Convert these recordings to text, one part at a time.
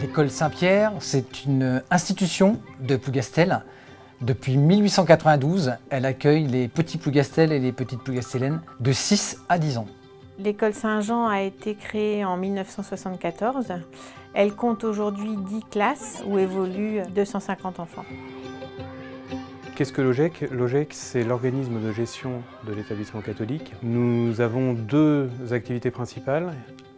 L'école Saint-Pierre, c'est une institution de Plougastel. Depuis 1892, elle accueille les petits Plougastel et les petites Plougastelènes de 6 à 10 ans. L'école Saint-Jean a été créée en 1974. Elle compte aujourd'hui 10 classes où évoluent 250 enfants. Qu'est-ce que l'OGEC? L'OGEC, c'est l'organisme de gestion de l'établissement catholique. Nous avons deux activités principales.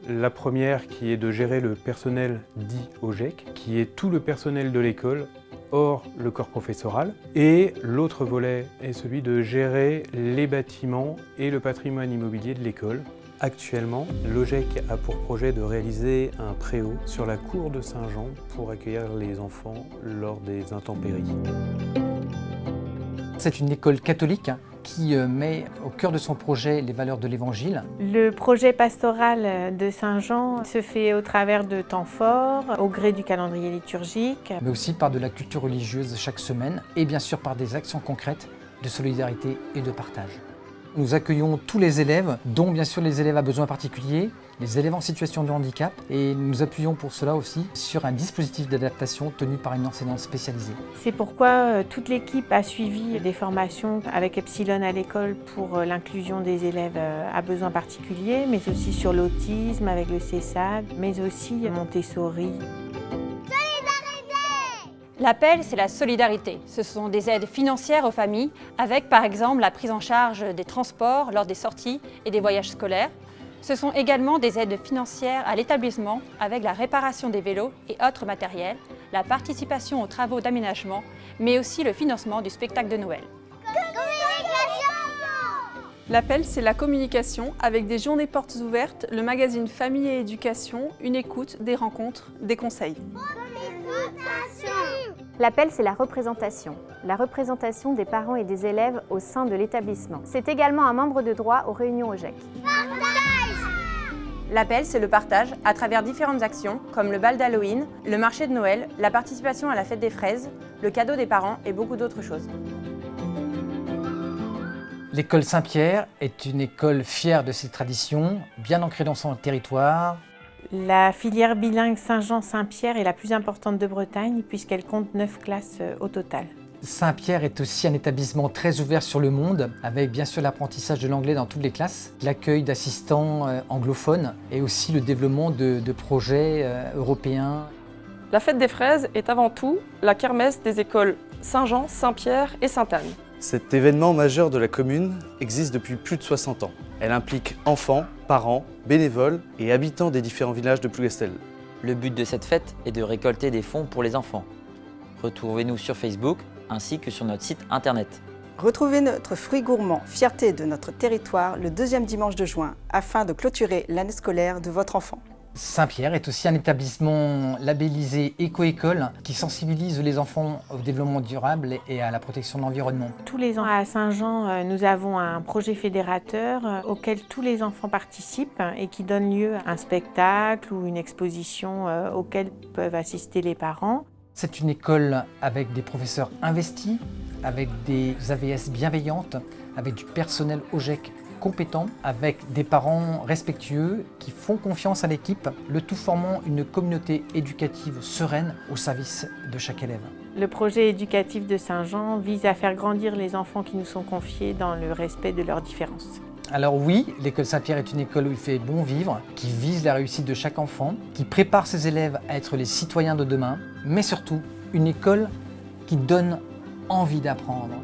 La première qui est de gérer le personnel dit OGEC, qui est tout le personnel de l'école, hors le corps professoral. Et l'autre volet est celui de gérer les bâtiments et le patrimoine immobilier de l'école. Actuellement, l'OGEC a pour projet de réaliser un préau sur la cour de Saint-Jean pour accueillir les enfants lors des intempéries. C'est une école catholique qui met au cœur de son projet les valeurs de l'Évangile. Le projet pastoral de Saint-Jean se fait au travers de temps forts, au gré du calendrier liturgique. Mais aussi par de la culture religieuse chaque semaine et bien sûr par des actions concrètes de solidarité et de partage. Nous accueillons tous les élèves, dont bien sûr les élèves à besoins particuliers, les élèves en situation de handicap, et nous appuyons pour cela aussi sur un dispositif d'adaptation tenu par une enseignante spécialisée. C'est pourquoi toute l'équipe a suivi des formations avec Epsilon à l'école pour l'inclusion des élèves à besoins particuliers, mais aussi sur l'autisme avec le CESAD, mais aussi Montessori. L'appel, c'est la solidarité. Ce sont des aides financières aux familles, avec par exemple la prise en charge des transports lors des sorties et des voyages scolaires. Ce sont également des aides financières à l'établissement, avec la réparation des vélos et autres matériels, la participation aux travaux d'aménagement, mais aussi le financement du spectacle de Noël. L'appel, c'est la communication avec des journées portes ouvertes, le magazine Famille et Éducation, une écoute, des rencontres, des conseils. L'appel, c'est la représentation des parents et des élèves au sein de l'établissement. C'est également un membre de droit aux réunions OGEC. L'appel, c'est le partage à travers différentes actions comme le bal d'Halloween, le marché de Noël, la participation à la fête des fraises, le cadeau des parents et beaucoup d'autres choses. L'école Saint-Pierre est une école fière de ses traditions, bien ancrée dans son territoire. La filière bilingue Saint-Jean-Saint-Pierre est la plus importante de Bretagne puisqu'elle compte 9 classes au total. Saint-Pierre est aussi un établissement très ouvert sur le monde, avec bien sûr l'apprentissage de l'anglais dans toutes les classes, l'accueil d'assistants anglophones et aussi le développement de projets européens. La fête des fraises est avant tout la kermesse des écoles Saint-Jean, Saint-Pierre et Sainte-Anne. Cet événement majeur de la commune existe depuis plus de 60 ans. Elle implique enfants, parents, bénévoles et habitants des différents villages de Plougastel. Le but de cette fête est de récolter des fonds pour les enfants. Retrouvez-nous sur Facebook ainsi que sur notre site internet. Retrouvez notre fruit gourmand, fierté de notre territoire, le deuxième dimanche de juin, afin de clôturer l'année scolaire de votre enfant. Saint-Pierre est aussi un établissement labellisé éco-école qui sensibilise les enfants au développement durable et à la protection de l'environnement. Tous les ans à Saint-Jean, nous avons un projet fédérateur auquel tous les enfants participent et qui donne lieu à un spectacle ou une exposition auquel peuvent assister les parents. C'est une école avec des professeurs investis, avec des AVS bienveillantes, avec du personnel OGEC compétent, avec des parents respectueux qui font confiance à l'équipe, le tout formant une communauté éducative sereine au service de chaque élève. Le projet éducatif de Saint-Jean vise à faire grandir les enfants qui nous sont confiés dans le respect de leurs différences. Alors oui, l'école Saint-Pierre est une école où il fait bon vivre, qui vise la réussite de chaque enfant, qui prépare ses élèves à être les citoyens de demain, mais surtout une école qui donne envie d'apprendre.